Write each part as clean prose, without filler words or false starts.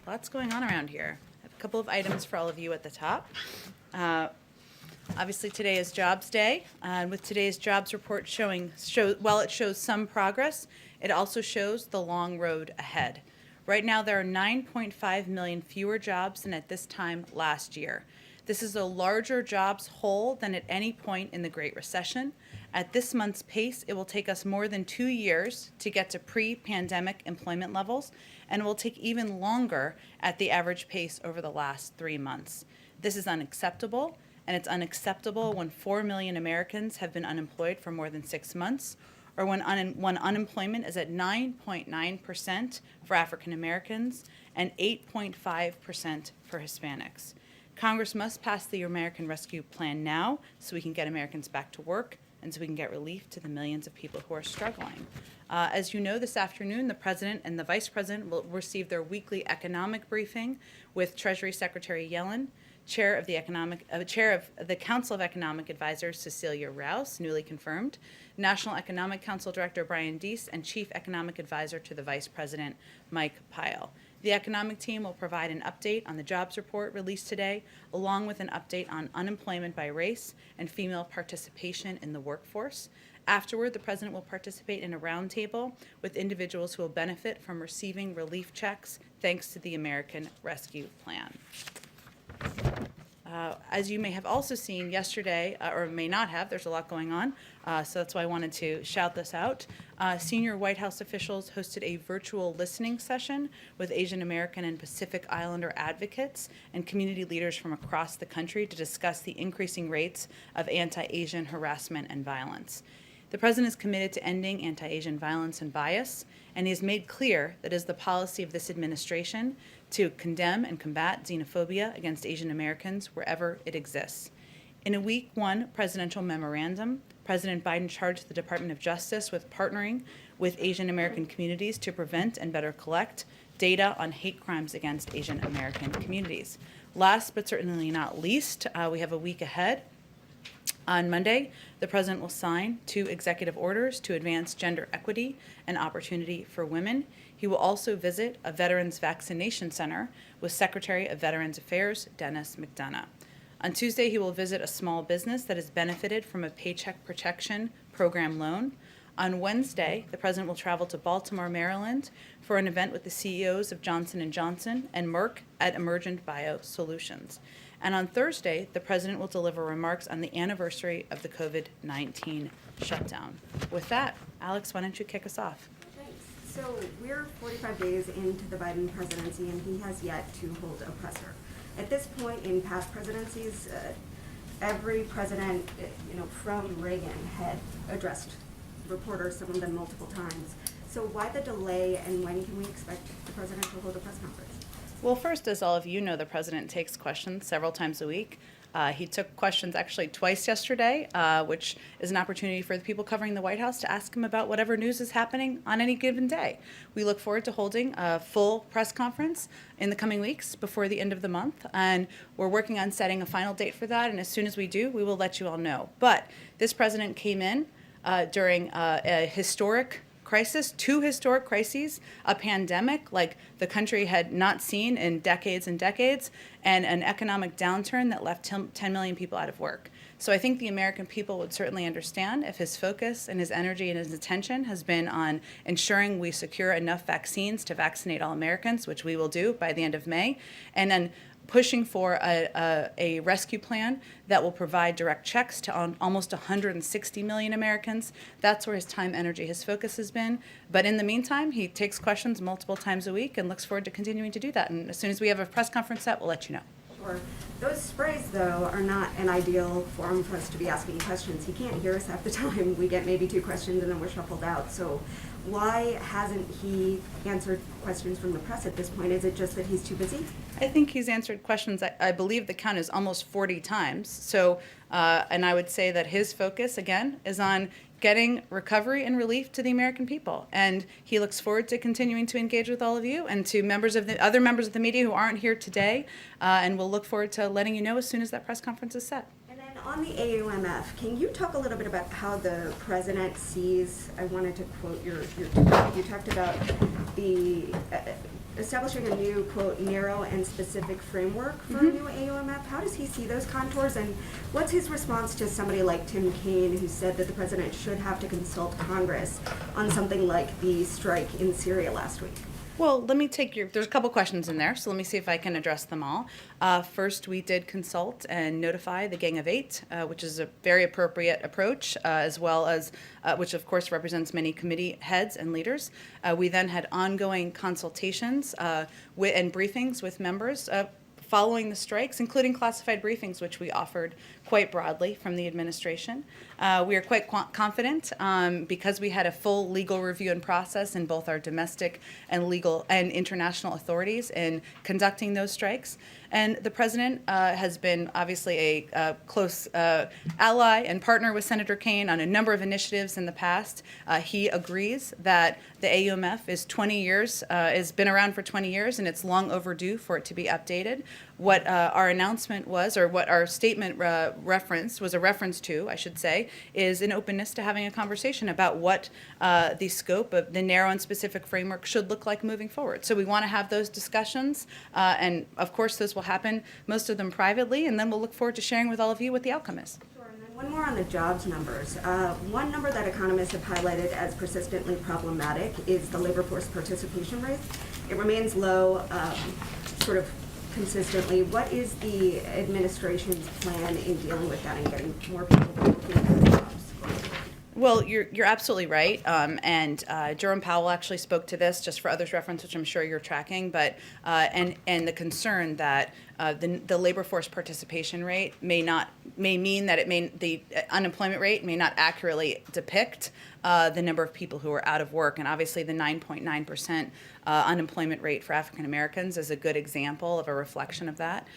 Lots going on around here. I have a couple of items for all of you at the top. Obviously, today is Jobs Day, and with today's jobs report while it shows some progress, it also shows the long road ahead. Right now, there are 9.5 million fewer jobs than at this time last year. This is a larger jobs hole than at any point in the Great Recession. At this month's pace, it will take us more than 2 years to get to pre-pandemic employment levels, and it will take even longer at the average pace over the last 3 months. This is unacceptable, and it's unacceptable when 4 million Americans have been unemployed for more than 6 months, or when unemployment is at 9.9% for African Americans and 8.5% for Hispanics. Congress must pass the American Rescue Plan now so we can get Americans back to work and so we can get relief to the millions of people who are struggling. As you know, this afternoon, the President and the Vice President will receive their weekly economic briefing with Treasury Secretary Yellen, Chair of the Council of Economic Advisors, Cecilia Rouse, newly confirmed, National Economic Council Director Brian Deese, and Chief Economic Advisor to the Vice President, Mike Pyle. The economic team will provide an update on the jobs report released today, along with an update on unemployment by race and female participation in the workforce. Afterward, the President will participate in a roundtable with individuals who will benefit from receiving relief checks thanks to the American Rescue Plan. As you may have also seen yesterday, or may not have, there's a lot going on, so that's why I wanted to shout this out. Senior White House officials hosted a virtual listening session with Asian American and Pacific Islander advocates and community leaders from across the country to discuss the increasing rates of anti-Asian harassment and violence. The President is committed to ending anti-Asian violence and bias, and he has made clear that it is the policy of this administration to condemn and combat xenophobia against Asian Americans wherever it exists. In a week one presidential memorandum, President Biden charged the Department of Justice with partnering with Asian American communities to prevent and better collect data on hate crimes against Asian American communities. Last but certainly not least, we have a week ahead. On Monday, the President will sign 2 executive orders to advance gender equity and opportunity for women. He will also visit a Veterans Vaccination Center with Secretary of Veterans Affairs, Dennis McDonough. On Tuesday, he will visit a small business that has benefited from a Paycheck Protection Program loan. On Wednesday, the President will travel to Baltimore, Maryland for an event with the CEOs of Johnson & Johnson and Merck at Emergent Biosolutions. And on Thursday, the President will deliver remarks on the anniversary of the COVID-19 shutdown. With that, Alex, why don't you kick us off? Thanks. So we're 45 days into the Biden presidency, and he has yet to hold a presser. At this point in past presidencies, every president, from Reagan had addressed reporters, some of them multiple times. So why the delay, and when can we expect the president to hold a press conference? Well, first, as all of you know, the President takes questions several times a week. He took questions actually twice yesterday, which is an opportunity for the people covering the White House to ask him about whatever news is happening on any given day. We look forward to holding a full press conference in the coming weeks before the end of the month, and we're working on setting a final date for that, and as soon as we do, we will let you all know. But this President came in during a historic crisis, 2 historic crises, a pandemic like the country had not seen in decades and decades, and an economic downturn that left 10 million people out of work. So I think the American people would certainly understand if his focus and his energy and his attention has been on ensuring we secure enough vaccines to vaccinate all Americans, which we will do by the end of May, and then pushing for a rescue plan that will provide direct checks to almost 160 million Americans. That's where his time, energy, his focus has been. But in the meantime, he takes questions multiple times a week and looks forward to continuing to do that. And as soon as we have a press conference set, we'll let you know. Sure. Those sprays, though, are not an ideal forum for us to be asking questions. He can't hear us half the time. We get maybe 2 questions and then we're shuffled out. So why hasn't he answered questions from the press at this point? Is it just that he's too busy? I think he's answered questions, I believe the count is almost 40 times. So, and I would say that his focus, again, is on getting recovery and relief to the American people. And he looks forward to continuing to engage with all of you and to other members of the media who aren't here today. And we'll look forward to letting you know as soon as that press conference is set. And then on the AUMF, can you talk a little bit about how the president sees, I wanted to quote your tweet, you talked about the establishing a new, quote, narrow and specific framework for a new AUMF. How does he see those contours, and what's his response to somebody like Tim Kaine, who said that the president should have to consult Congress on something like the strike in Syria last week? Well, let me take there's a couple questions in there, so let me see if I can address them all. First, we did consult and notify the Gang of Eight, which is a very appropriate approach, as well as, which of course represents many committee heads and leaders. We then had ongoing consultations and briefings with members following the strikes, including classified briefings, which we offered quite broadly from the administration. We are quite confident because we had a full legal review and process in both our domestic and legal and international authorities in conducting those strikes. And the president has been obviously a close ally and partner with Senator Kaine on a number of initiatives in the past. He agrees that the AUMF is 20 years, has been around for 20 years, and it's long overdue for it to be updated. What our announcement was, or what our statement was a reference to, I should say, is an openness to having a conversation about what the scope of the narrow and specific framework should look like moving forward. So we want to have those discussions, and of course those will happen, most of them privately, and then we'll look forward to sharing with all of you what the outcome is. Sure, and then one more on the jobs numbers. One number that economists have highlighted as persistently problematic is the labor force participation rate. It remains low, sort of consistently. What is the administration's plan in dealing with that and getting more people looking for jobs? Well, you're absolutely right, and Jerome Powell actually spoke to this, just for others' reference, which I'm sure you're tracking. But and the concern that the labor force participation rate may mean that the unemployment rate may not accurately depict the number of people who are out of work, and obviously the 9.9% unemployment rate for African Americans is a good example of a reflection of that.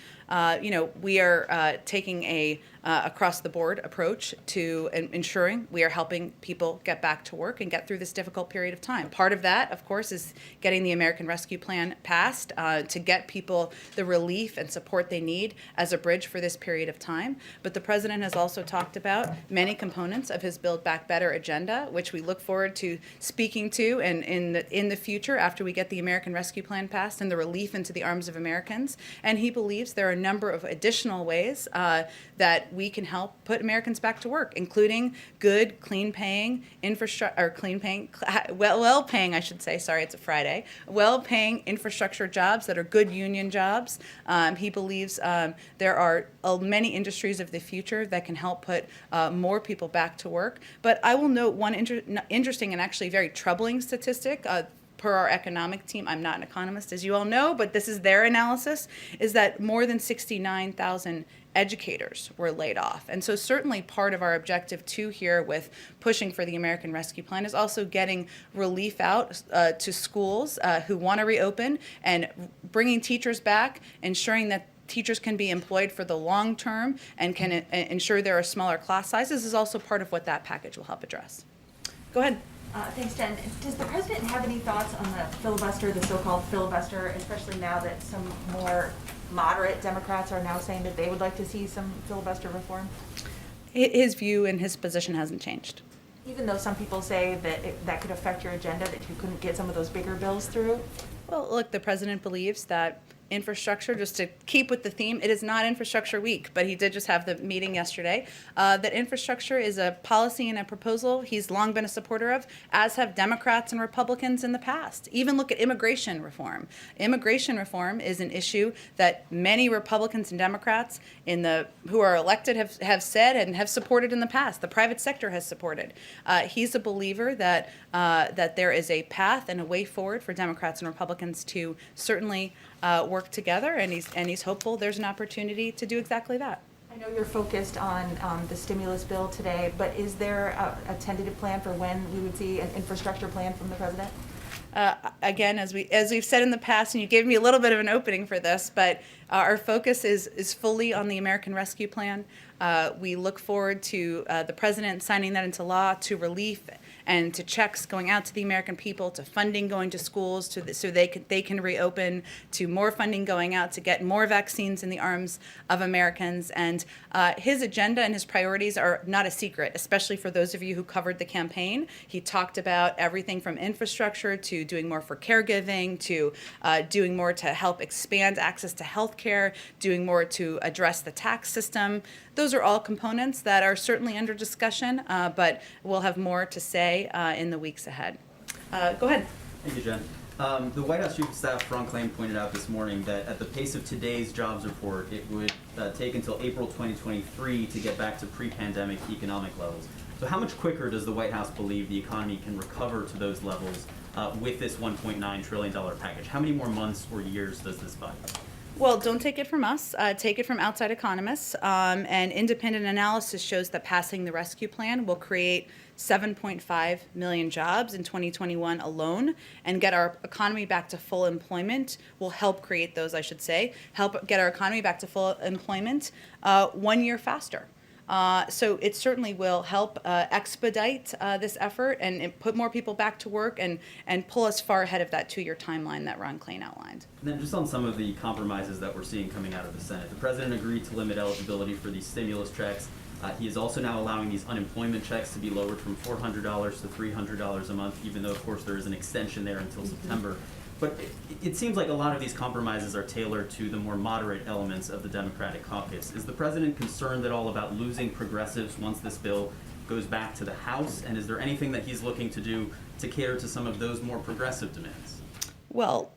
We are taking a across-the-board approach to ensuring we are helping people get back to work and get through this difficult period of time. Part of that, of course, is getting the American Rescue Plan passed to get people the relief and support they need as a bridge for this period of time. But the president has also talked about many components of his Build Back Better agenda, which we look forward to speaking to and in the future after we get the American Rescue Plan passed and the relief into the arms of Americans. And he believes there are a number of additional ways that we can help put Americans back to work, including good, clean-paying infrastructure, or clean-paying, well-paying, I should say. Sorry, it's a Friday. Well-paying infrastructure jobs that are good union jobs. He believes there are many industries of the future that can help put more people back to work. But I will note one interesting and actually very troubling statistic. Per our economic team, I'm not an economist, as you all know, but this is their analysis, is that more than 69,000 educators were laid off. And so certainly part of our objective too here with pushing for the American Rescue Plan is also getting relief out to schools who want to reopen and bringing teachers back, ensuring that teachers can be employed for the long term and can ensure there are smaller class sizes is also part of what that package will help address. Go ahead. Thanks, Jen. Does the president have any thoughts on the filibuster, the so-called filibuster, especially now that some more moderate Democrats are now saying that they would like to see some filibuster reform? His view and his position hasn't changed. Even though some people say that that could affect your agenda, that you couldn't get some of those bigger bills through? Well, look, the president believes that infrastructure, just to keep with the theme, it is not Infrastructure Week, but he did just have the meeting yesterday, that infrastructure is a policy and a proposal he's long been a supporter of, as have Democrats and Republicans in the past. Even look at immigration reform. Immigration reform is an issue that many Republicans and Democrats who are elected have said and have supported in the past. The private sector has supported. He's a believer that there is a path and a way forward for Democrats and Republicans to certainly work together, and he's hopeful there's an opportunity to do exactly that. I know you're focused on the stimulus bill today, but is there a tentative plan for when we would see an infrastructure plan from the president? Again, as we've said in the past, and you gave me a little bit of an opening for this, but our focus is fully on the American Rescue Plan. We look forward to the president signing that into law, to relief and to checks going out to the American people, to funding going to schools, so they can reopen, to more funding going out to get more vaccines in the arms of Americans. And his agenda and his priorities are not a secret, especially for those of you who covered the campaign. He talked about everything from infrastructure to doing more for caregiving to doing more to help expand access to health care, doing more to address the tax system. Those are all components that are certainly under discussion, but we'll have more to say in the weeks ahead. Go ahead. Thank you, Jen. The White House Chief of Staff, Ron Klain, pointed out this morning that at the pace of today's jobs report, it would take until April 2023 to get back to pre-pandemic economic levels. So how much quicker does the White House believe the economy can recover to those levels with this $1.9 trillion package? How many more months or years does this buy? Well, don't take it from us. Take it from outside economists. And independent analysis shows that passing the rescue plan will create 7.5 million jobs in 2021 alone, and get our economy back to full employment. Will help create those, I should say, help get our economy back to full employment 1 year faster. So it certainly will help expedite this effort and put more people back to work and pull us far ahead of that 2-year timeline that Ron Klain outlined. And then just on some of the compromises that we're seeing coming out of the Senate, the president agreed to limit eligibility for these stimulus checks. He is also now allowing these unemployment checks to be lowered from $400 to $300 a month, even though, of course, there is an extension there until September. But it seems like a lot of these compromises are tailored to the more moderate elements of the Democratic caucus. Is the president concerned at all about losing progressives once this bill goes back to the House? And is there anything that he's looking to do to cater to some of those more progressive demands? Well,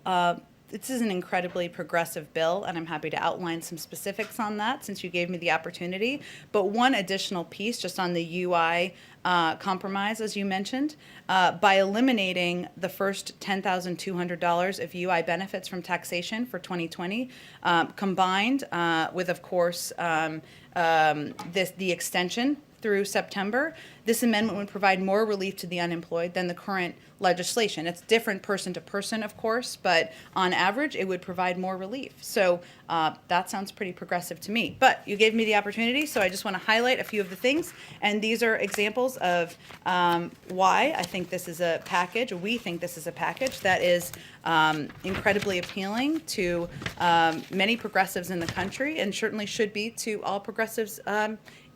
this is an incredibly progressive bill, and I'm happy to outline some specifics on that since you gave me the opportunity. But one additional piece just on the UI compromise, as you mentioned, by eliminating the first $10,200 of UI benefits from taxation for 2020, combined with, of course, the extension through September, this amendment would provide more relief to the unemployed than the current legislation. It's different person to person, of course, but on average, it would provide more relief. So that sounds pretty progressive to me. But you gave me the opportunity, so I just want to highlight a few of the things. And these are examples of why I think this is a package, or we think this is a package that is incredibly appealing to many progressives in the country, and certainly should be to all progressives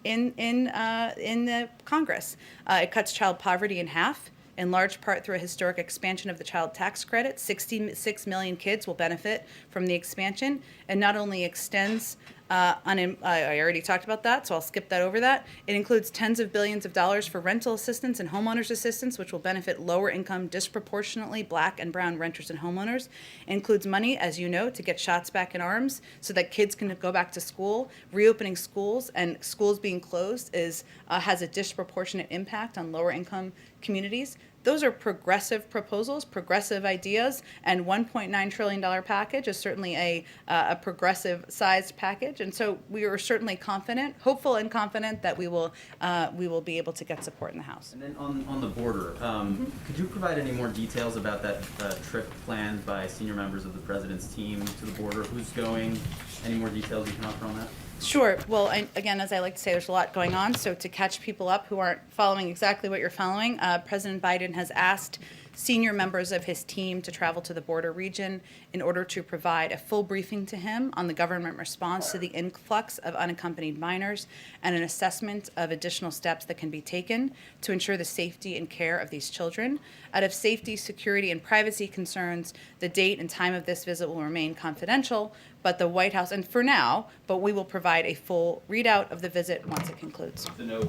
in the Congress. It cuts child poverty in half, in large part through a historic expansion of the child tax credit. 66 million kids will benefit from the expansion, and not only extends I already talked about that, so I'll skip that over that. It includes tens of billions of dollars for rental assistance and homeowners assistance, which will benefit lower income, disproportionately Black and brown renters and homeowners. It includes money, as you know, to get shots back in arms so that kids can go back to school. Reopening schools and schools being closed has a disproportionate impact on lower income communities. Those are progressive proposals, progressive ideas, and $1.9 trillion package is certainly a progressive-sized package. And so we are certainly confident, hopeful and confident that we will be able to get support in the House. And then on the border, could you provide any more details about that trip planned by senior members of the president's team to the border? Who's going? Any more details you can offer on that? Sure. Well, again, as I like to say, there's a lot going on. So to catch people up who aren't following exactly what you're following, President Biden has asked senior members of his team to travel to the border region in order to provide a full briefing to him on the government response to the influx of unaccompanied minors and an assessment of additional steps that can be taken to ensure the safety and care of these children. Out of safety, security, and privacy concerns, the date and time of this visit will remain confidential, but the White House, and for now, but we will provide a full readout of the visit once it concludes. So no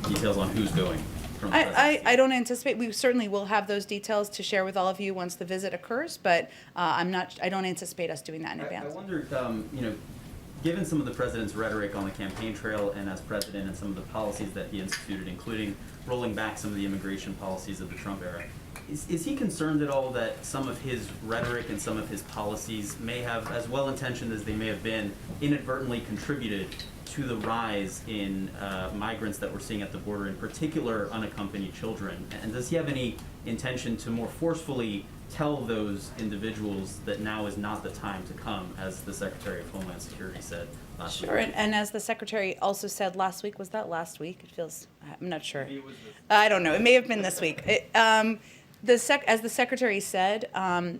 details on who's going from the presidency? I don't anticipate, we certainly will have those details to share with all of you once the visit occurs, but I don't anticipate us doing that in advance. I wonder, given some of the president's rhetoric on the campaign trail and as president and some of the policies that he instituted, including rolling back some of the immigration policies of the Trump era, is he concerned at all that some of his rhetoric and some of his policies may have, as well-intentioned as they may have been, inadvertently contributed to the rise in migrants that we're seeing at the border, in particular unaccompanied children? And does he have any intention to more forcefully tell those individuals that now is not the time to come, as the Secretary of Homeland Security said last week? Sure, and as the secretary also said last week, was that last week? It feels, I'm not sure. Maybe it was this- I don't know, it may have been this week. As the secretary said,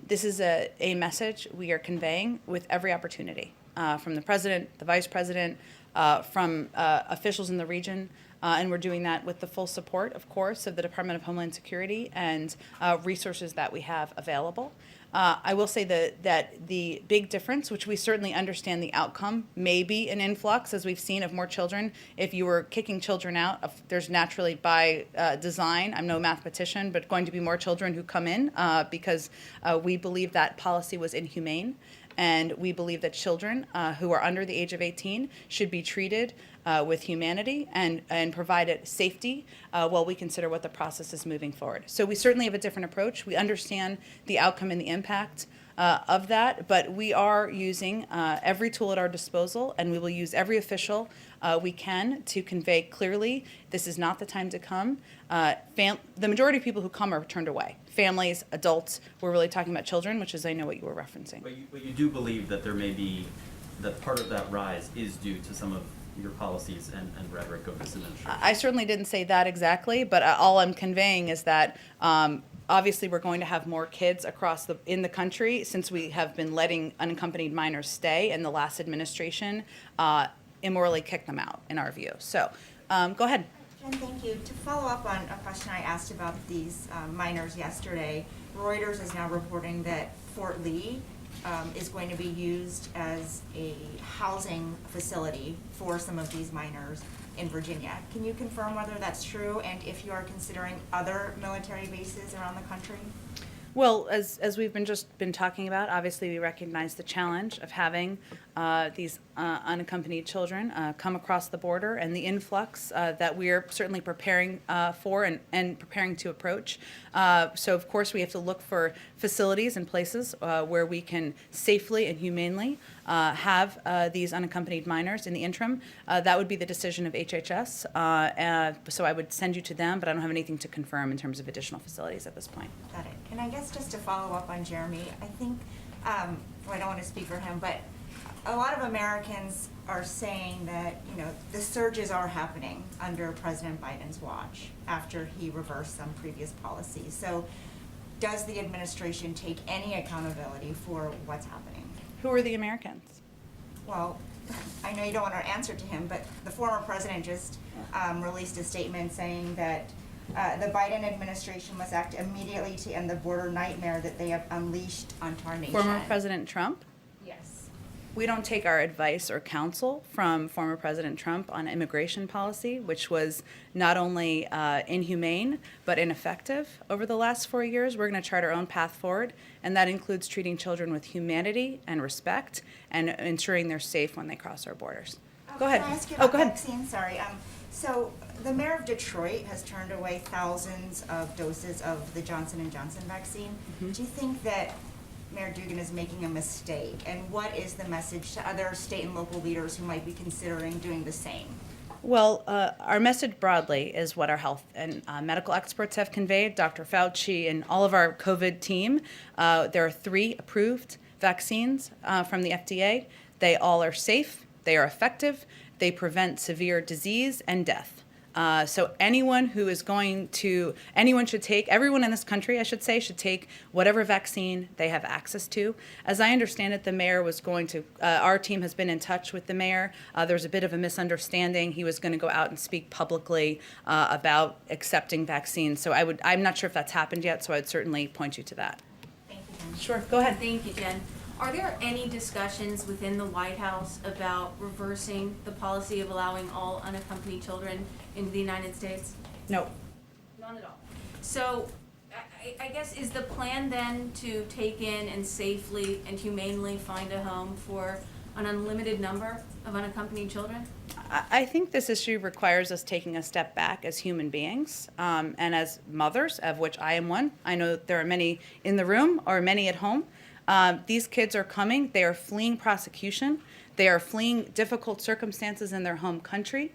this is a message we are conveying with every opportunity, from the president, the vice president, from officials in the region, and we're doing that with the full support, of course, of the Department of Homeland Security and resources that we have available. I will say that the big difference, which we certainly understand the outcome, may be an influx, as we've seen, of more children. If you were kicking children out, there's naturally by design, I'm no mathematician, but going to be more children who come in because we believe that policy was inhumane. And we believe that children who are under the age of 18 should be treated with humanity and provided safety while we consider what the process is moving forward. So we certainly have a different approach. We understand the outcome and the impact of that, but we are using every tool at our disposal, and we will use every official we can to convey clearly this is not the time to come. The majority of people who come are turned away. Families, adults, we're really talking about children, which is, I know, what you were referencing. But you do believe that there may be, that part of that rise is due to some of your policies and rhetoric of this administration? I certainly didn't say that exactly, but all I'm conveying is that obviously we're going to have more kids in the country since we have been letting unaccompanied minors stay, and the last administration immorally kicked them out, in our view. So go ahead. Jen, thank you. To follow up on a question I asked about these minors yesterday, Reuters is now reporting that Fort Lee is going to be used as a housing facility for some of these minors in Virginia. Can you confirm whether that's true, and if you are considering other military bases around the country? Well, as we've been talking about, obviously we recognize the challenge of having these unaccompanied children come across the border, and the influx that we're certainly preparing for and preparing to approach. So of course we have to look for facilities and places where we can safely and humanely have these unaccompanied minors. In the interim, that would be the decision of HHS. So I would send you to them, but I don't have anything to confirm in terms of additional facilities at this point. Got it. And I guess just to follow up on Jeremy, I think, well, I don't want to speak for him, but a lot of Americans are saying that, the surges are happening under President Biden's watch after he reversed some previous policies. So does the administration take any accountability for what's happening? Who are the Americans? Well, I know you don't want to answer to him, but the former president just released a statement saying that the Biden administration must act immediately to end the border nightmare that they have unleashed onto our nation. Former President Trump? Yes. We don't take our advice or counsel from former President Trump on immigration policy, which was not only inhumane, but ineffective over the last 4 years. We're going to chart our own path forward, and that includes treating children with humanity and respect and ensuring they're safe when they cross our borders. Go ahead. Can I ask you Oh, about go ahead. vaccines? Sorry. So the mayor of Detroit has turned away thousands of doses of the Johnson & Johnson vaccine. Mm-hmm. Do you think that Mayor Dugan is making a mistake? And what is the message to other state and local leaders who might be considering doing the same? Well, our message broadly is what our health and medical experts have conveyed, Dr. Fauci and all of our COVID team. There are 3 approved vaccines from the FDA. They all are safe, they are effective, they prevent severe disease and death. So anyone should take, everyone in this country, I should say, should take whatever vaccine they have access to. As I understand it, the mayor was going to, our team has been in touch with the mayor. There's a bit of a misunderstanding. He was going to go out and speak publicly about accepting vaccines. So I'm not sure if that's happened yet, so I'd certainly point you to that. Thank you, Jen. Sure, go ahead. Thank you, Jen. Are there any discussions within the White House about reversing the policy of allowing all unaccompanied children into the United States? No. None at all. So I guess is the plan then to take in and safely and humanely find a home for an unlimited number of unaccompanied children? I think this issue requires us taking a step back as human beings and as mothers, of which I am one. I know there are many in the room or many at home. These kids are coming. They are fleeing prosecution. They are fleeing difficult circumstances in their home country.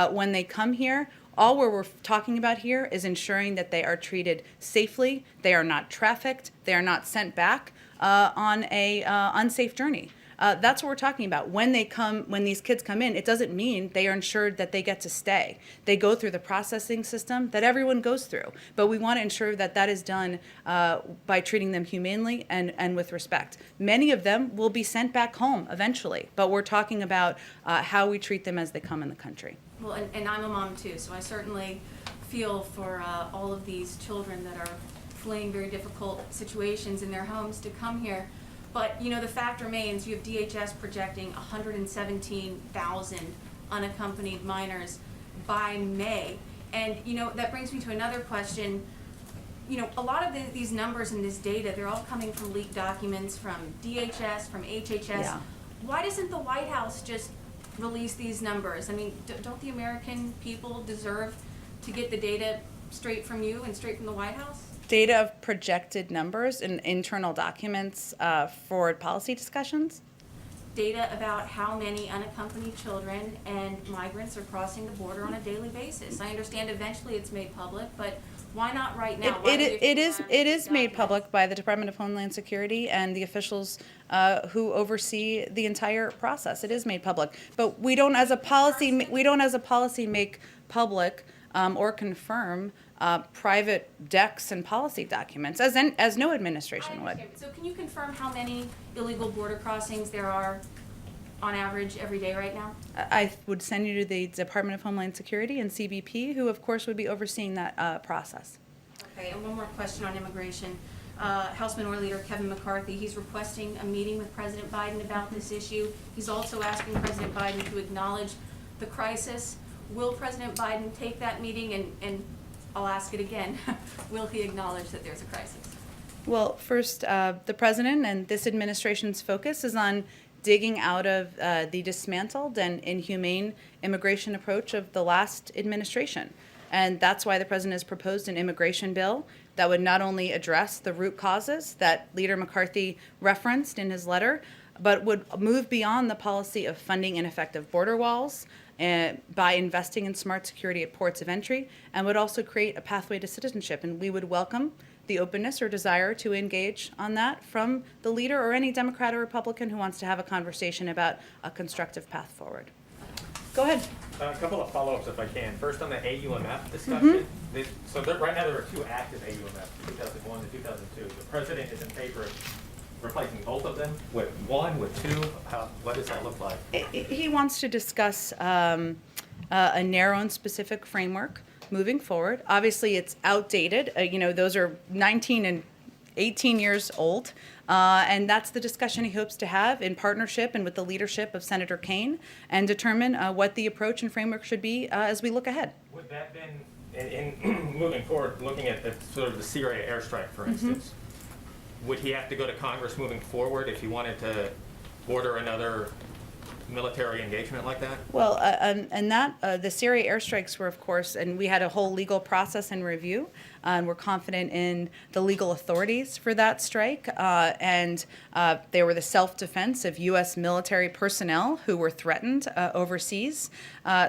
When they come here, all we're talking about here is ensuring that they are treated safely, they are not trafficked, they are not sent back on a unsafe journey. That's what we're talking about. When these kids come in, it doesn't mean they are ensured that they get to stay. They go through the processing system that everyone goes through, but we want to ensure that that is done by treating them humanely and with respect. Many of them will be sent back home eventually, but we're talking about how we treat them as they come in the country. Well, and I'm a mom too, so I certainly feel for all of these children that are fleeing very difficult situations in their homes to come here. But, you know, the fact remains, you have DHS projecting 117,000 unaccompanied minors by May. And, you know, that brings me to another question. You know, a lot of these numbers and this data, they're all coming from leaked documents from DHS, from HHS. Yeah. Why doesn't the White House just release these numbers? I mean, don't the American people deserve to get the data straight from you and straight from the White House? Data of projected numbers in internal documents for policy discussions? Data about how many unaccompanied children and migrants are crossing the border on a daily basis. I understand eventually it's made public, but why not right now? Why do you It is require these made documents? public by the Department of Homeland Security and the officials who oversee the entire process. It is made public, but we don't, as a policy, make public or confirm private decks and policy documents, as no I administration would. understand. So can you confirm how many illegal border crossings there are on average every day right now? I would send you to the Department of Homeland Security and CBP, who of course would be overseeing that process. Okay, and one more question on immigration. House Minority Leader Kevin McCarthy, he's requesting a meeting with President Biden about this issue. He's also asking President Biden to acknowledge the crisis. Will President Biden take that meeting, and I'll ask it again, will he acknowledge that there's a crisis? Well, first, the president and this administration's focus is on digging out of the dismantled and inhumane immigration approach of the last administration. And that's why the president has proposed an immigration bill that would not only address the root causes that Leader McCarthy referenced in his letter, but would move beyond the policy of funding ineffective border walls by investing in smart security at ports of entry, and would also create a pathway to citizenship. And we would welcome the openness or desire to engage on that from the leader or any Democrat or Republican who wants to have a conversation about a constructive path forward. Go ahead. A couple of follow-ups if I can. First on the AUMF discussion. Right now there are two active AUMFs, 2001 and 2002. The president is in favor of replacing both of them with one, with two. What does that look like? He wants to discuss a narrow and specific framework moving forward. Obviously, it's outdated. Those are 19 and 18 years old. And that's the discussion he hopes to have in partnership and with the leadership of Senator Kaine, and determine what the approach and framework should be as we look ahead. Would that then, in moving forward, looking at sort of the Syria airstrike, for instance, would he have to go to Congress moving forward if he wanted to order another military engagement like that? Well, the Syria airstrikes were, of course, and we had a whole legal process and review, and we're confident in the legal authorities for that strike, and they were the self-defense of U.S. military personnel who were threatened overseas.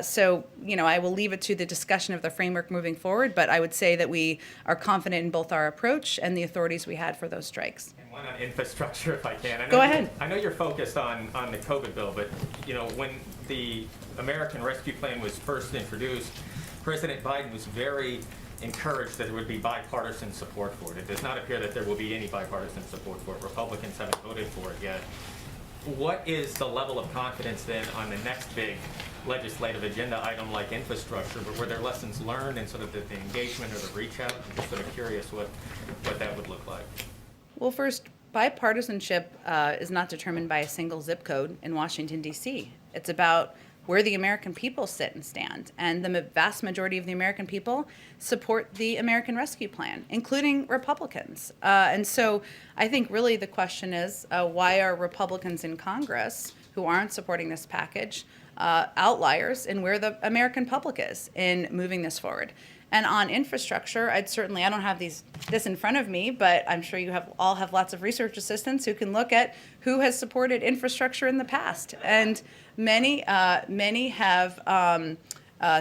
So, I will leave it to the discussion of the framework moving forward, but I would say that we are confident in both our approach and the authorities we had for those strikes. And one on infrastructure, if I can. Go ahead. I know you're focused on the COVID bill, but when the American Rescue Plan was first introduced, President Biden was very encouraged that there would be bipartisan support for it. It does not appear that there will be any bipartisan support for it. Republicans haven't voted for it yet. What is the level of confidence then on the next big legislative agenda item like infrastructure, but were there lessons learned and sort of the engagement or the reach out? I'm just sort of curious what that would look like. Well, first, bipartisanship is not determined by a single zip code in Washington, D.C. It's about where the American people sit and stand. And the vast majority of the American people support the American Rescue Plan, including Republicans. And so I think really the question is, why are Republicans in Congress who aren't supporting this package outliers in where the American public is in moving this forward? And on infrastructure, I don't have this in front of me, but I'm sure you all have lots of research assistants who can look at who has supported infrastructure in the past. And many have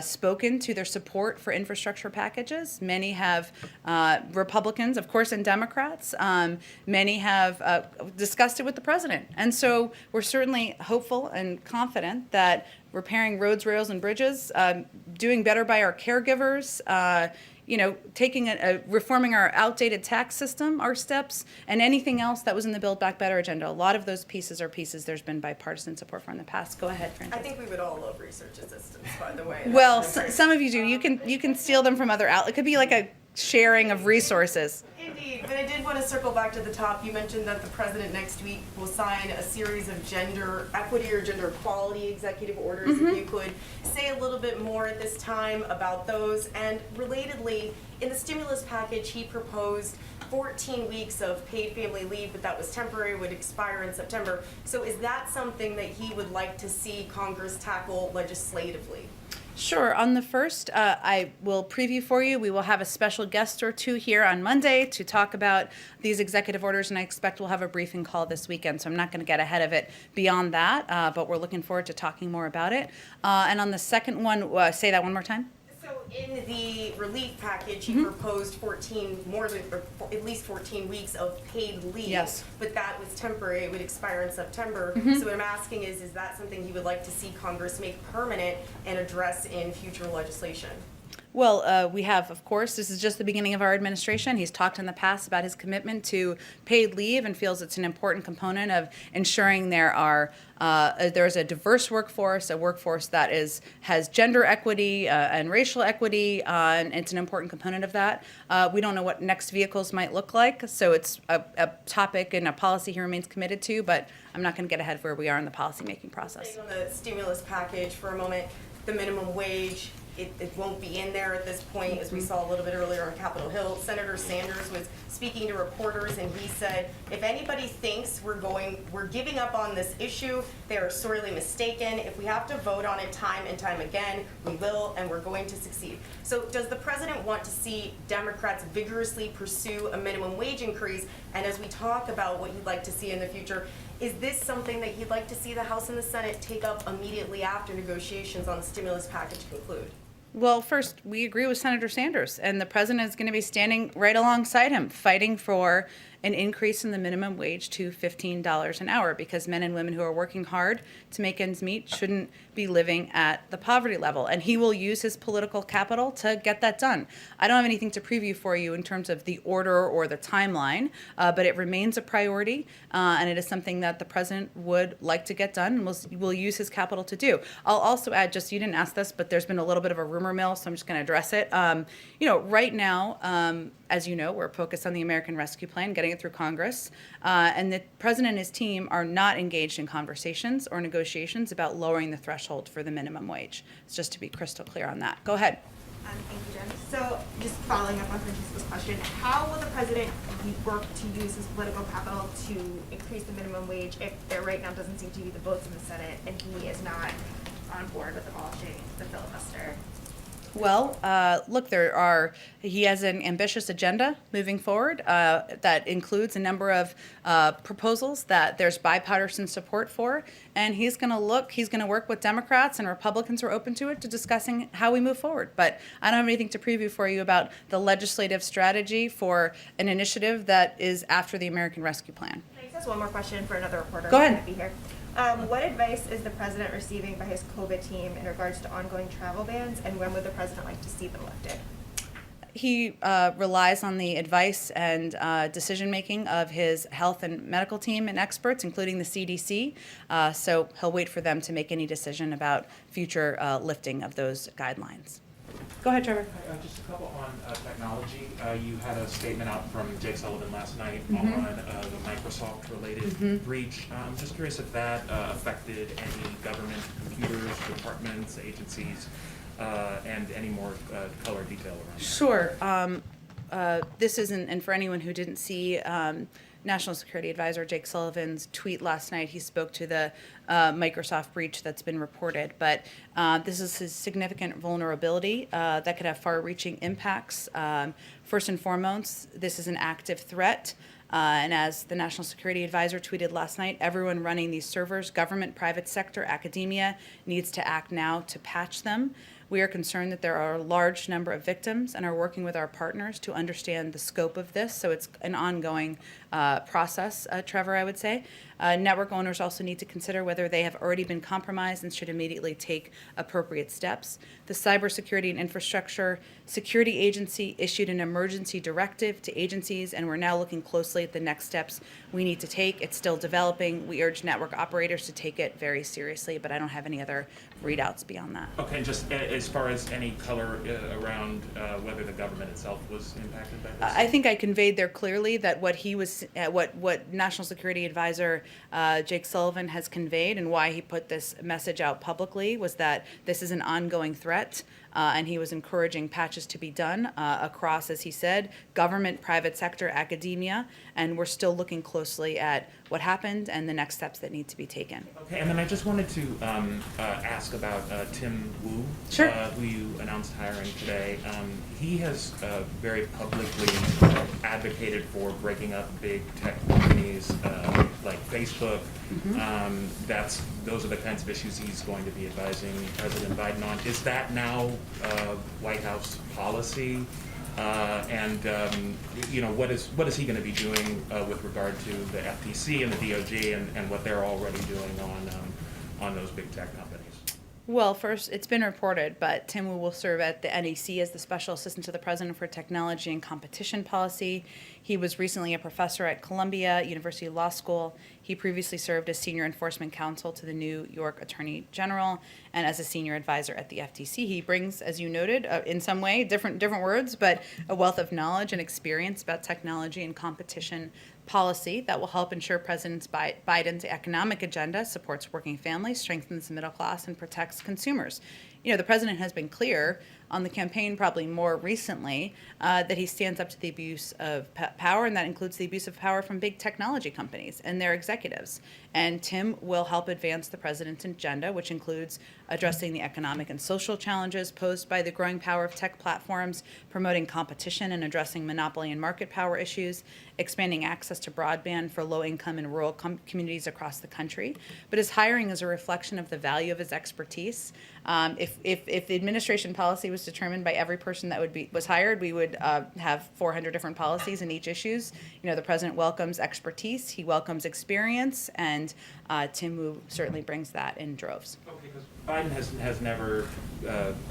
spoken to their support for infrastructure packages. Many have, Republicans, of course, and Democrats. Many have discussed it with the president. And so we're certainly hopeful and confident that repairing roads, rails, and bridges, doing better by our caregivers, taking reforming our outdated tax system, our steps, and anything else that was in the Build Back Better agenda. A lot of those pieces are pieces there's been bipartisan support for in the past. Go ahead, Frances. I think we would all love research assistants, by the way. Well, some of you do. You can steal them from other outlets. It could be like a sharing of resources. Indeed, but I did want to circle back to the top. You mentioned that the president next week will sign a series of gender equity or gender equality executive orders. If you could say a little bit more at this time about those. And relatedly, in the stimulus package, he proposed 14 weeks of paid family leave, but that was temporary, would expire in September. So is that something that he would like to see Congress tackle legislatively? Sure. On the first, I will preview for you. We will have a special guest or two here on Monday to talk about these executive orders, and I expect we'll have a briefing call this weekend, so I'm not going to get ahead of it beyond that, but we're looking forward to talking more about it. And on the second one, say that one more time. So in the relief package, he proposed at least 14 weeks of paid leave. Yes. But that was temporary, it would expire in September. So what I'm asking is that something he would like to see Congress make permanent and address in future legislation? Well, we have, of course, this is just the beginning of our administration. He's talked in the past about his commitment to paid leave and feels it's an important component of ensuring there's a diverse workforce, a workforce that has gender equity and racial equity, and it's an important component of that. We don't know what next vehicles might look like, so it's a topic and a policy he remains committed to, but I'm not going to get ahead of where we are in the policymaking process. Staying on the stimulus package for a moment, the minimum wage, it won't be in there at this point, as we saw a little bit earlier on Capitol Hill. Senator Sanders was speaking to reporters, and he said, if anybody thinks we're giving up on this issue, they are sorely mistaken. If we have to vote on it time and time again, we will, and we're going to succeed. So does the president want to see Democrats vigorously pursue a minimum wage increase? And as we talk about what he'd like to see in the future, is this something that he'd like to see the House and the Senate take up immediately after negotiations on the stimulus package conclude? Well, first, we agree with Senator Sanders, and the president is going to be standing right alongside him, fighting for an increase in the minimum wage to $15 an hour, because men and women who are working hard to make ends meet shouldn't be living at the poverty level. And he will use his political capital to get that done. I don't have anything to preview for you in terms of the order or the timeline, but it remains a priority, and it is something that the president would like to get done and will use his capital to do. I'll also add, just you didn't ask this, but there's been a little bit of a rumor mill, so I'm just going to address it. Right now, as you know, we're focused on the American Rescue Plan, getting it through Congress, and the president and his team are not engaged in conversations or negotiations about lowering the threshold for the minimum wage. It's just to be crystal clear on that. Go ahead. Thank you, Jen. So just following up on Francesca's question, how will the president work to use his political capital to increase the minimum wage if there right now doesn't seem to be the votes in the Senate and he is not on board with abolishing the filibuster? Well, look, he has an ambitious agenda moving forward that includes a number of proposals that there's bipartisan support for, and he's going to work with Democrats and Republicans who are open to it to discussing how we move forward. But I don't have anything to preview for you about the legislative strategy for an initiative that is after the American Rescue Plan. Can I just ask one more question for another reporter? Go ahead. Who can't be here? What advice is the president receiving by his COVID team in regards to ongoing travel bans, and when would the president like to see them lifted? He relies on the advice and decision-making of his health and medical team and experts, including the CDC, so he'll wait for them to make any decision about future lifting of those guidelines. Go ahead, Trevor. Just a couple on technology. You had a statement out from Jake Sullivan last night on the Microsoft-related breach. I'm just curious if that affected any government computers, departments, agencies, and any more color detail around that. Sure. This isn't, and for anyone who didn't see National Security Advisor Jake Sullivan's tweet last night. He spoke to the Microsoft breach that's been reported, but this is a significant vulnerability that could have far-reaching impacts. First and foremost, this is an active threat. And as the National Security Advisor tweeted last night, everyone running these servers, government, private sector, academia, needs to act now to patch them. We are concerned that there are a large number of victims and are working with our partners to understand the scope of this. So it's an ongoing process, Trevor, I would say. Network owners also need to consider whether they have already been compromised and should immediately take appropriate steps. The Cybersecurity and Infrastructure Security Agency issued an emergency directive to agencies, and we're now looking closely at the next steps we need to take. It's still developing. We urge network operators to take it very seriously, but I don't have any other readouts beyond that. Okay, just as far as any color around whether the government itself was impacted by this? I think I conveyed there clearly that what he was, what National Security Advisor Jake Sullivan has conveyed and why he put this message out publicly was that this is an ongoing threat. And he was encouraging patches to be done across, as he said, government, private sector, academia, and we're still looking closely at what happened and the next steps that need to be taken. Okay, and then I just wanted to ask about Tim Wu, Sure. who you announced hiring today. He has very publicly advocated for breaking up big tech companies like Facebook. Those are the kinds of issues he's going to be advising President Biden on. Is that now White House policy? What is he going to be doing with regard to the FTC and the DOJ and what they're already doing on those big tech companies? Well, first, it's been reported, but Tim Wu will serve at the NEC as the Special Assistant to the President for Technology and Competition Policy. He was recently a professor at Columbia University Law School. He previously served as Senior Enforcement Counsel to the New York Attorney General and as a Senior Advisor at the FTC. He brings, as you noted, in some way, different words, but a wealth of knowledge and experience about technology and competition policy that will help ensure President Biden's economic agenda supports working families, strengthens the middle class, and protects consumers. You know, the president has been clear on the campaign, probably more recently, that he stands up to the abuse of power, and that includes the abuse of power from big technology companies and their executives. And Tim will help advance the president's agenda, which includes addressing the economic and social challenges posed by the growing power of tech platforms, promoting competition and addressing monopoly and market power issues, expanding access to broadband for low-income and rural communities across the country. But his hiring is a reflection of the value of his expertise. If the administration policy was determined by every person that was hired, we would have 400 different policies in each issues. You know, the president welcomes expertise, he welcomes experience, and Tim Wu certainly brings that in droves. Okay, because Biden has never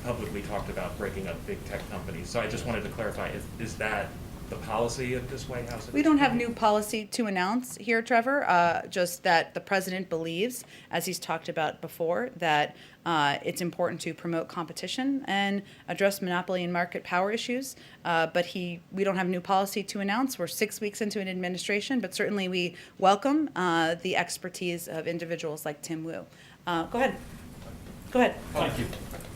publicly talked about breaking up big tech companies. So I just wanted to clarify: is that the policy of this White House? We don't have new policy to announce here, Trevor, just that the president believes, as he's talked about before, that it's important to promote competition and address monopoly and market power issues. But we don't have new policy to announce. We're 6 weeks into an administration, but certainly we welcome the expertise of individuals like Tim Wu. Go ahead. Go ahead. Thank you.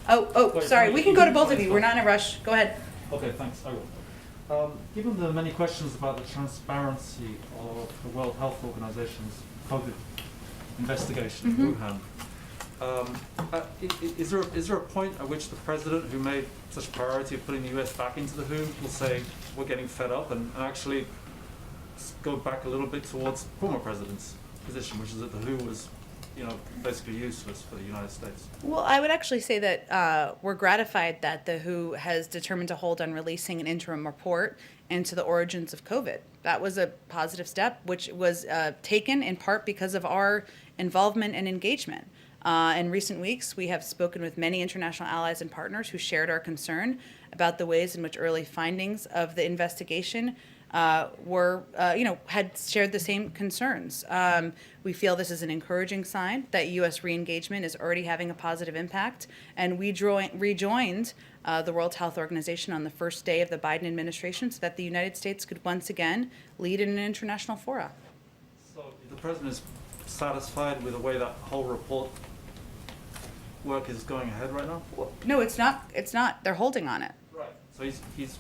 Oh, sorry. We can go to both of you. We're not in a rush. Go ahead. Okay, thanks. I will. Given the many questions about the transparency of the World Health Organization's COVID investigation in Wuhan, is there a point at which the president, who made such a priority of putting the US back into the WHO, will say, we're getting fed up, and actually go back a little bit towards former president's position, which is that the WHO was, basically useless for the United States? Well, I would actually say that we're gratified that the WHO has determined to hold on releasing an interim report into the origins of COVID. That was a positive step, which was taken in part because of our involvement and engagement. In recent weeks, we have spoken with many international allies and partners who shared our concern about the ways in which early findings of the investigation had shared the same concerns. We feel this is an encouraging sign that U.S. re-engagement is already having a positive impact, and we rejoined the World Health Organization on the first day of the Biden administration so that the United States could once again lead in an international fora. So the president is satisfied with the way that whole report work is going ahead right now? No, it's not. It's not. They're holding on it. Right. So he's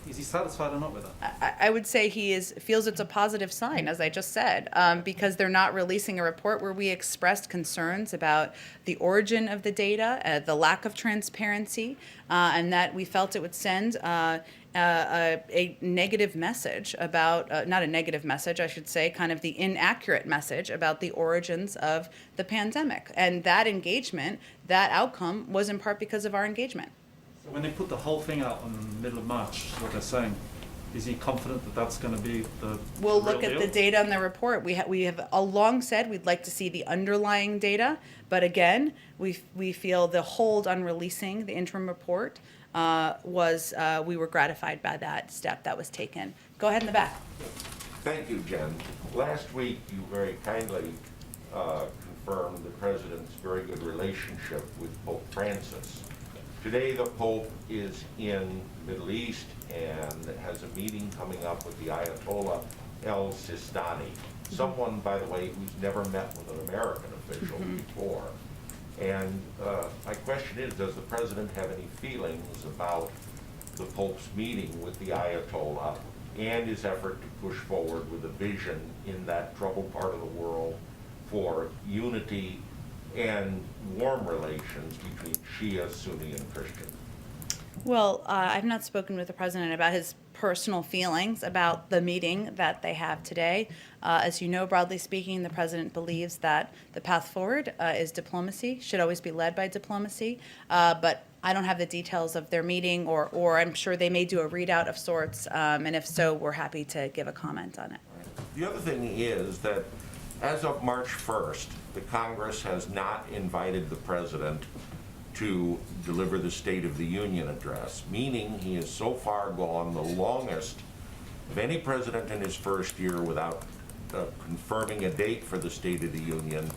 Is he satisfied or not with that? I would say feels it's a positive sign, as I just said, because they're not releasing a report where we expressed concerns about the origin of the data, the lack of transparency, and that we felt it would send a negative message about, not a negative message, I should say, kind of the inaccurate message about the origins of the pandemic. And that engagement, that outcome, was in part because of our engagement. So when they put the whole thing out in the middle of March, what they're saying, is he confident that that's going to be the We'll real look at deal? the data in the report. We have long said we'd like to see the underlying data, but again, we feel the hold on releasing the interim report we were gratified by that step that was taken. Go ahead in the back. Thank you, Jen. Last week, you very kindly confirmed the President's very good relationship with Pope Francis. Today, the Pope is in the Middle East and has a meeting coming up with the Ayatollah El Sistani, someone, by the way, who's never met with an American official before. And my question is, does the President have any feelings about the Pope's meeting with the Ayatollah and his effort to push forward with a vision in that troubled part of the world for unity and warm relations between Shia, Sunni, and Christian? Well, I've not spoken with the president about his personal feelings about the meeting that they have today. As you know, broadly speaking, the president believes that the path forward is diplomacy, should always be led by diplomacy. But I don't have the details of their meeting, or I'm sure they may do a readout of sorts. And if so, we're happy to give a comment on it. The other thing is that as of March 1st, the Congress has not invited the President to deliver the State of the Union address, meaning he has so far gone the longest of any president in his first year without confirming a date for the State of the Union,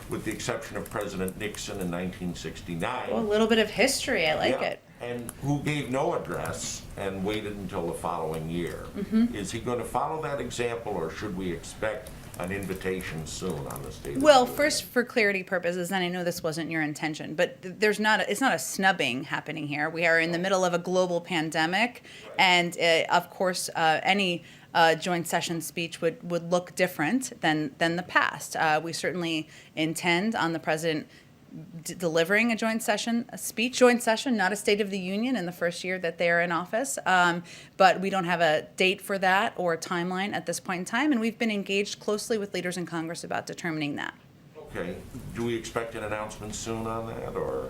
with the exception of President Nixon in 1969. Well, a little bit of history, I like Yeah, it. and who gave no address and waited until the following year. Is he going to follow that example, or should we expect an invitation soon on the State of Well, the Union? first, for clarity purposes, and I know this wasn't your intention, but it's not a snubbing happening here. We are in the middle of a global pandemic, and of course, any joint session speech would look different than the past. We certainly intend on the president delivering a joint session not a State of the Union in the first year that they are in office. But we don't have a date for that or a timeline at this point in time, and we've been engaged closely with leaders in Congress about determining that. Okay, do we expect an announcement soon on that, or?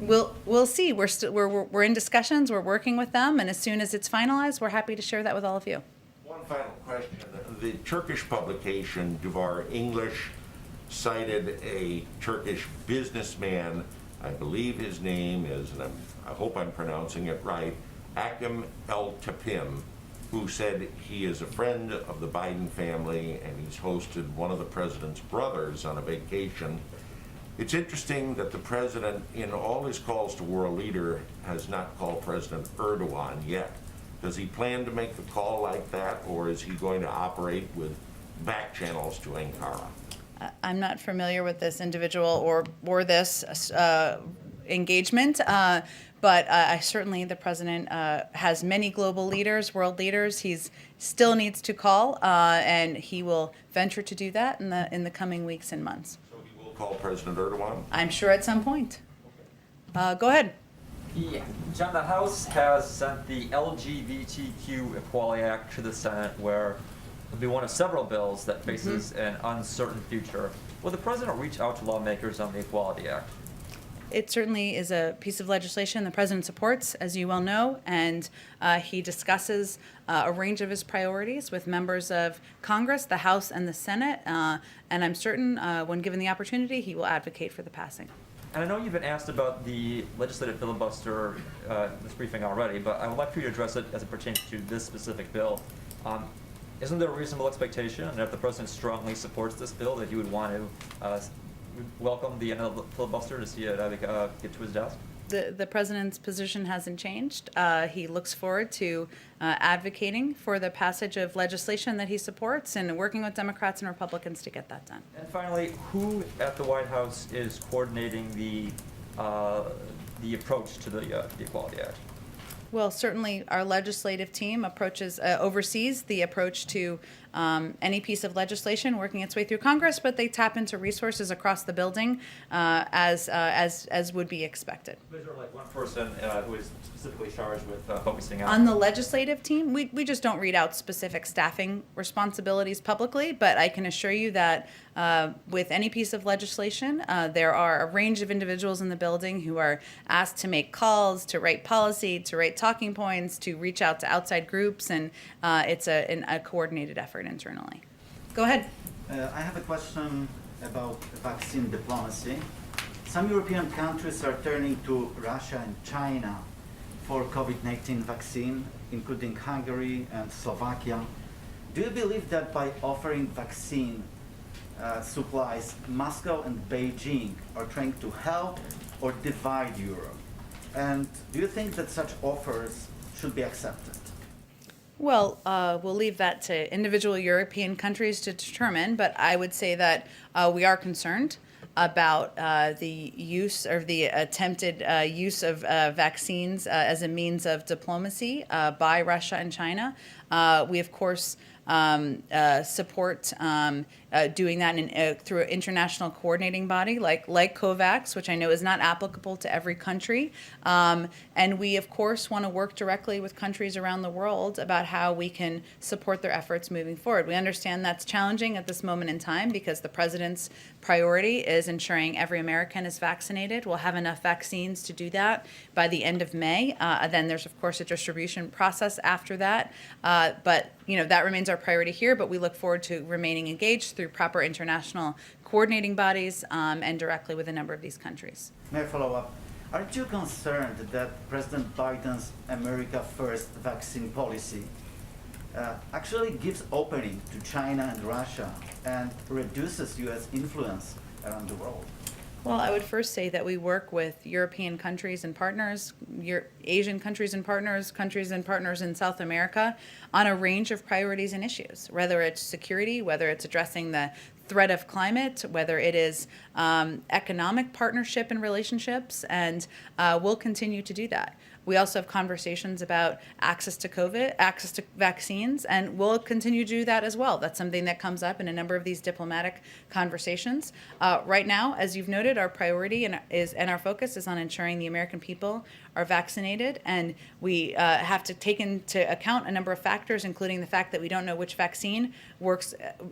We'll see. We're in discussions. We're working with them, and as soon as it's finalized, we're happy to share that with all of you. One final question. The Turkish publication, Duvar English, cited a Turkish businessman, I believe his name is, and I hope I'm pronouncing it right, Akim El Tapim, who said he is a friend of the Biden family and he's hosted one of the president's brothers on a vacation. It's interesting that the president, in all his calls to world leader, has not called President Erdogan yet. Does he plan to make the call like that, or is he going to operate with back channels to Ankara? I'm not familiar with this individual or this engagement, but certainly the president has many global leaders, world leaders. He's still needs to call, and he will venture to do that in the coming weeks and months. So he will call President Erdogan? I'm sure at some point. Go ahead. Yeah, John, the House has sent the LGBTQ Equality Act to the Senate, where it'll be one of several bills that faces an uncertain future. Will the president reach out to lawmakers on the Equality Act? It certainly is a piece of legislation the president supports, as you well know, and he discusses a range of his priorities with members of Congress, the House, and the Senate, and I'm certain when given the opportunity, he will advocate for the passing. And I know you've been asked about the legislative filibuster this briefing already, but I would like for you to address it as it pertains to this specific bill. Isn't there a reasonable expectation that if the president strongly supports this bill, that he would want to welcome the end of the filibuster to see it get to his desk? The president's position hasn't changed. He looks forward to advocating for the passage of legislation that he supports and working with Democrats and Republicans to get that done. And finally, who at the White House is coordinating the approach to the Equality Act? Well, certainly our legislative team oversees the approach to any piece of legislation working its way through Congress, but they tap into resources across the building as would be expected. Is there like one person who is specifically charged with focusing On on? the legislative team, we just don't read out specific staffing responsibilities publicly, but I can assure you that with any piece of legislation, there are a range of individuals in the building who are asked to make calls, to write policy, to write talking points, to reach out to outside groups, and it's a coordinated effort internally. Go ahead. I have a question about vaccine diplomacy. Some European countries are turning to Russia and China for COVID-19 vaccine, including Hungary and Slovakia. Do you believe that by offering vaccine supplies, Moscow and Beijing are trying to help or divide Europe? And do you think that such offers should be accepted? Well, we'll leave that to individual European countries to determine, but I would say that we are concerned about the use or the attempted use of vaccines as a means of diplomacy by Russia and China. We, of course, support doing that through an international coordinating body like COVAX, which I know is not applicable to every country. And we, of course, want to work directly with countries around the world about how we can support their efforts moving forward. We understand that's challenging at this moment in time because the president's priority is ensuring every American is vaccinated. We'll have enough vaccines to do that by the end of May. Then there's, of course, a distribution process after that. But that remains our priority here, but we look forward to remaining engaged through proper international coordinating bodies and directly with a number of these countries. May I follow up? Aren't you concerned that President Biden's America First vaccine policy actually gives opening to China and Russia and reduces U.S. influence around the world? Well, I would first say that we work with European countries and partners, Asian countries and partners in South America on a range of priorities and issues, whether it's security, whether it's addressing the threat of climate, whether it is economic partnership and relationships, and we'll continue to do that. We also have conversations about access to vaccines, and we'll continue to do that as well. That's something that comes up in a number of these diplomatic conversations. Right now, as you've noted, our priority and our focus is on ensuring the American people are vaccinated, and we have to take into account a number of factors, including the fact that we don't know which vaccine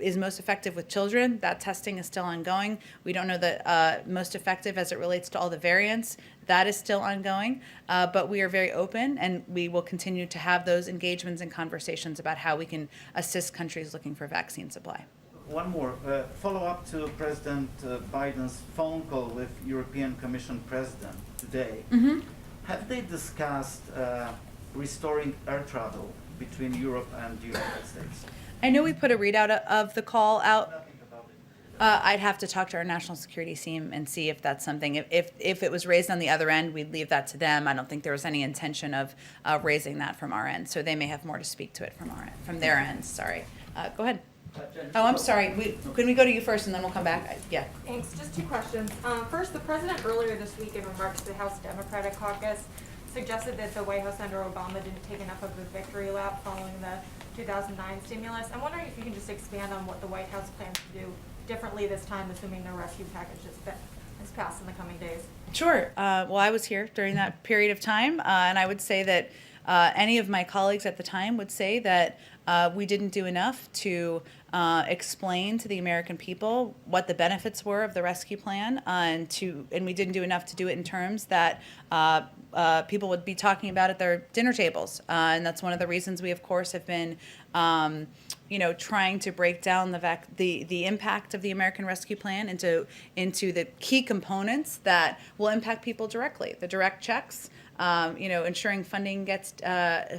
is most effective with children. That testing is still ongoing. We don't know the most effective as it relates to all the variants. That is still ongoing, but we are very open, and we will continue to have those engagements and conversations about how we can assist countries looking for vaccine supply. One more follow-up to President Biden's phone call with European Commission President today. Mm-hmm. Have they discussed restoring air travel between Europe and the United States? I know we put a readout of the call out. Nothing about it. I'd have to talk to our national security team and see if that's something. If it was raised on the other end, we'd leave that to them. I don't think there was any intention of raising that from our end. So they may have more to speak to it from their end. Sorry. Go ahead. Oh, I'm sorry. Can we go to you first and then we'll come back? Yeah. Thanks. Just two questions. First, the president earlier this week in remarks to the House Democratic Caucus suggested that the White House under Obama didn't take enough of a victory lap following the 2009 stimulus. I'm wondering if you can just expand on what the White House plans to do differently this time, assuming no rescue package is passed in the coming days. Sure. Well, I was here during that period of time, and I would say that any of my colleagues at the time would say that we didn't do enough to explain to the American people what the benefits were of the rescue plan, and we didn't do enough to do it in terms that people would be talking about at their dinner tables, and that's one of the reasons we, of course, have been trying to break down the impact of the American Rescue Plan into the key components that will impact people directly. The direct checks, ensuring funding gets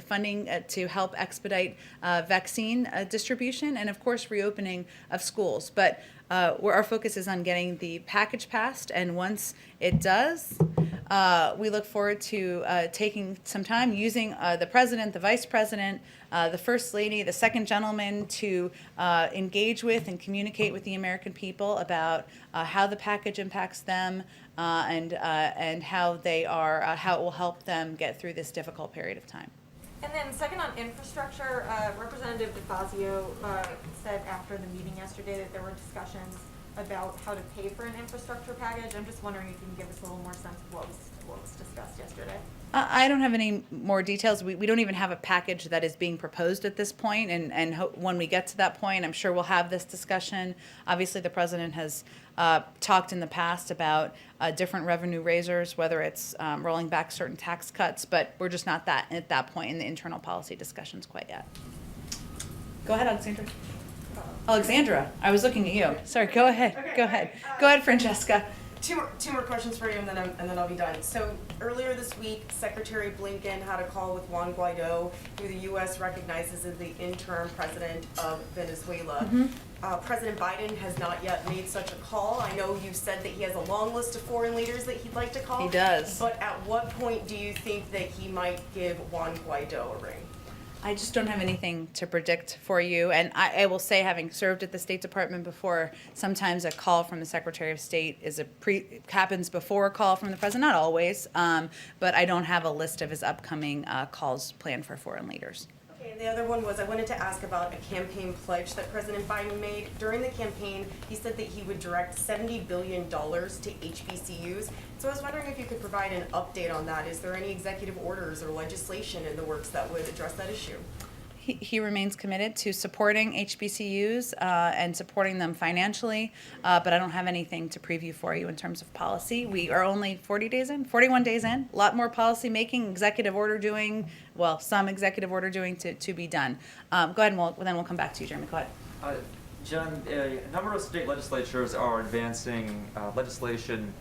funding to help expedite vaccine distribution, and of course reopening of schools. But our focus is on getting the package passed, and once it does, We look forward to taking some time using the president, the vice president, the first lady, the second gentleman to engage with and communicate with the American people about how the package impacts them and how they are how it will help them get through this difficult period of time. And then second on infrastructure, Representative DeFazio said after the meeting yesterday that there were discussions about how to pay for an infrastructure package. I'm just wondering if you can give us a little more sense of what was discussed yesterday. I don't have any more details. We don't even have a package that is being proposed at this point, and when we get to that point, I'm sure we'll have this discussion. Obviously, the president has talked in the past about different revenue raisers, whether it's rolling back certain tax cuts, but we're just not at that point in the internal policy discussions quite yet. Go ahead, Alexandra. Alexandra, I was looking at you. Sorry, go ahead. Okay, go ahead. okay, Go ahead, Francesca. Two more questions for you, and then I'll be done. So earlier this week, Secretary Blinken had a call with Juan Guaido, who the U.S. recognizes as the interim president of Venezuela. President Biden has not yet made such a call. I know you said that he has a long list of foreign leaders that he'd like to call. He does. But at what point do you think that he might give Juan Guaido a ring? I just don't have anything to predict for you. And I will say, having served at the State Department before, sometimes a call from the Secretary of State happens before a call from the President. Not always, but I don't have a list of his upcoming calls planned for foreign leaders. Okay, and the other one was I wanted to ask about a campaign pledge that President Biden made. During the campaign, he said that he would direct $70 billion to HBCUs. So I was wondering if you could provide an update on that. Is there any executive orders or legislation in the works that would address that issue? He remains committed to supporting HBCUs and supporting them financially, but I don't have anything to preview for you in terms of policy. We are only 41 days in, a lot more policy making, executive order doing, well, some executive order doing to be done. Go ahead, and then we'll come back to you, Jeremy. Go ahead. John, a number of state legislatures are advancing legislation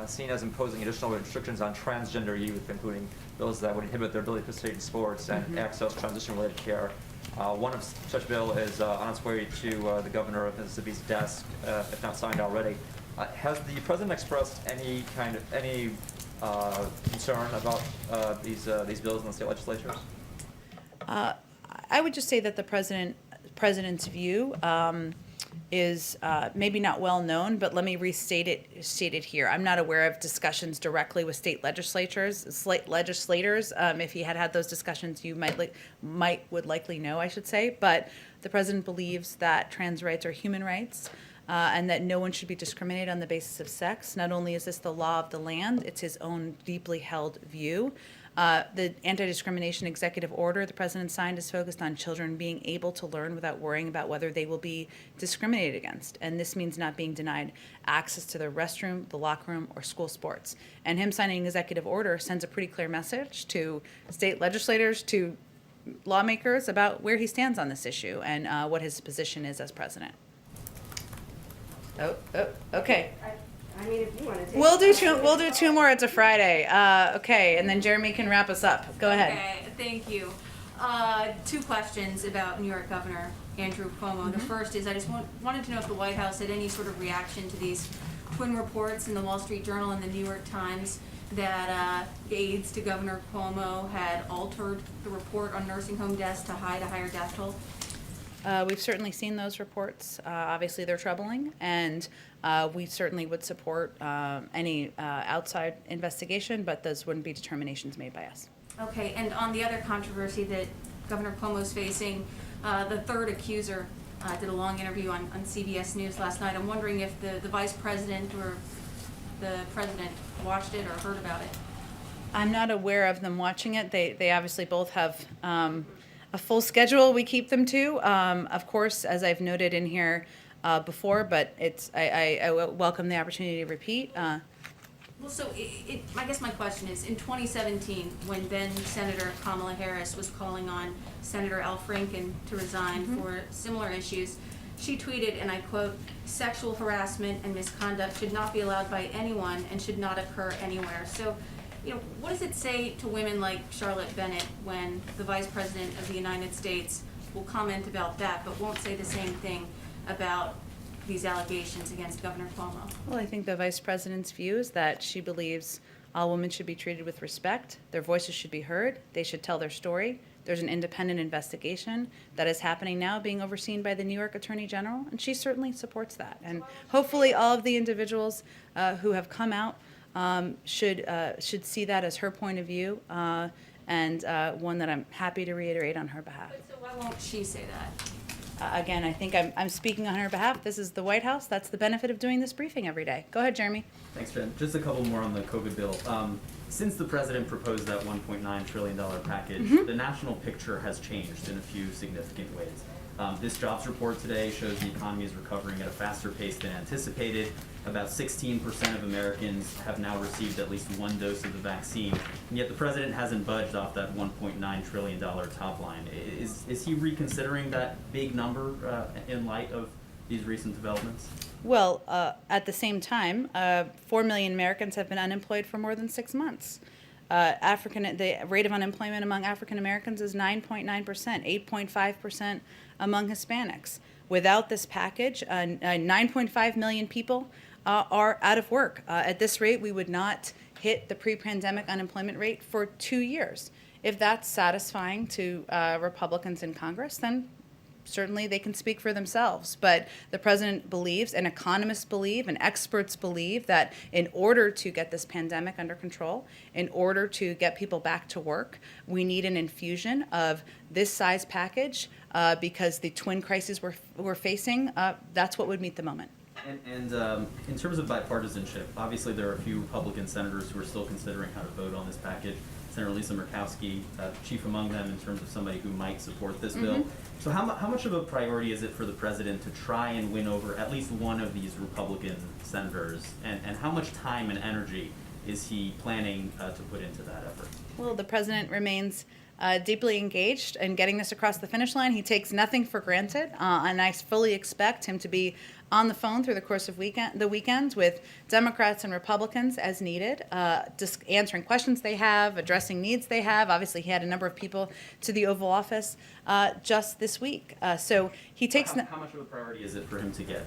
seen as imposing additional restrictions on transgender youth, including bills that would inhibit their ability to participate in sports and access transition-related care. One of such bill is on its way to the governor of Mississippi's desk, if not signed already. Has the president expressed any concern about these bills in the state legislatures? I would just say that the president's view is maybe not well known, but let me restate it here. I'm not aware of discussions directly with state legislators. If he had those discussions, you would likely know, I should say. But the president believes that trans rights are human rights. And that no one should be discriminated on the basis of sex. Not only is this the law of the land, it's his own deeply held view. The anti-discrimination executive order the president signed is focused on children being able to learn without worrying about whether they will be discriminated against. And this means not being denied access to the restroom, the locker room, or school sports. And him signing an executive order sends a pretty clear message to state legislators, to lawmakers about where he stands on this issue and what his position is as president. Okay. I mean, if you want to take. We'll do two more. It's a Friday. Okay, and then Jeremy can wrap us up. Go ahead. Okay, thank you. Two questions about New York Governor Andrew Cuomo. The first is I just wanted to know if the White House had any sort of reaction to these twin reports in the Wall Street Journal and the New York Times that aides to Governor Cuomo had altered the report on nursing home deaths to hide a higher death toll. We've certainly seen those reports. Obviously, they're troubling, and we certainly would support any outside investigation, but those wouldn't be determinations made by us. Okay, and on the other controversy that Governor Cuomo's facing, the third accuser did a long interview on CBS News last night. I'm wondering if the vice president or the president watched it or heard about it. I'm not aware of them watching it. They obviously both have a full schedule we keep them to, of course, as I've noted in here before, but I welcome the opportunity to repeat. Well, so I guess my question is, in 2017, when then Senator Kamala Harris was calling on Senator Al Franken to resign for similar issues, she tweeted, and I quote, "Sexual harassment and misconduct should not be allowed by anyone and should not occur anywhere." So, what does it say to women like Charlotte Bennett when the Vice President of the United States will comment about that, but won't say the same thing about these allegations against Governor Cuomo? Well, I think the Vice President's view is that she believes All women should be treated with respect. Their voices should be heard. They should tell their story. There's an independent investigation that is happening now, being overseen by the New York Attorney General, and she certainly supports that. And hopefully all of the individuals who have come out should see that as her point of view, and one that I'm happy to reiterate on her behalf. But so why won't she say that? Again, I think I'm speaking on her behalf. This is the White House. That's the benefit of doing this briefing every day. Go ahead, Jeremy. Thanks, Jen. Just a couple more on the COVID bill. Since the president proposed that $1.9 trillion package, the national picture has changed in a few significant ways. This jobs report today shows the economy is recovering at a faster pace than anticipated. About 16% of Americans have now received at least one dose of the vaccine, and yet the president hasn't budged off that $1.9 trillion top line. Is he reconsidering that big number in light of these recent developments? Well, at the same time, 4 million Americans have been unemployed for more than 6 months. The rate of unemployment among African Americans is 9.9%, 8.5% among Hispanics. Without this package, 9.5 million people are out of work. At this rate, we would not hit the pre-pandemic unemployment rate for 2 years. If that's satisfying to Republicans in Congress, then certainly they can speak for themselves. But the president believes, and economists believe, and experts believe that in order to get this pandemic under control, in order to get people back to work, we need an infusion of this size package because the twin crises we're facing, that's what would meet the moment. And in terms of bipartisanship, obviously there are a few Republican senators who are still considering how to vote on this package. Senator Lisa Murkowski, chief among them in terms of somebody who might support this bill. So how much of a priority is it for the president to try and win over at least one of these Republican senators? And how much time and energy is he planning to put into that effort? Well, the president remains deeply engaged in getting this across the finish line. He takes nothing for granted, and I fully expect him to be on the phone through the course of the weekends with Democrats and Republicans as needed, just answering questions they have, addressing needs they have. Obviously, he had a number of people to the Oval Office just this week. So he takes... How much of a priority is it for him to get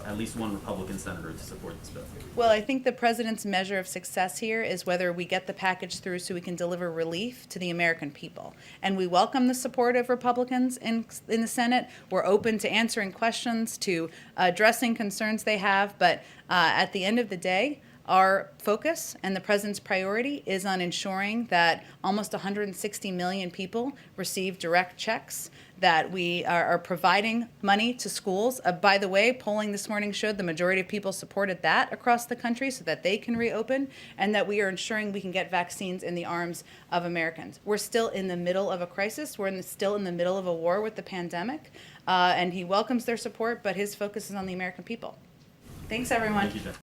at least one Republican senator to support this bill? Well, I think the president's measure of success here is whether we get the package through so we can deliver relief to the American people. And we welcome the support of Republicans in the Senate. We're open to answering questions, to addressing concerns they have, but at the end of the day, our focus and the president's priority is on ensuring that almost 160 million people receive direct checks, that we are providing money to schools. By the way, polling this morning showed the majority of people supported that across the country so that they can reopen, and that we are ensuring we can get vaccines in the arms of Americans. We're still in the middle of a crisis. We're still in the middle of a war with the pandemic, and he welcomes their support, but his focus is on the American people. Thanks, everyone. Thank you, Jen.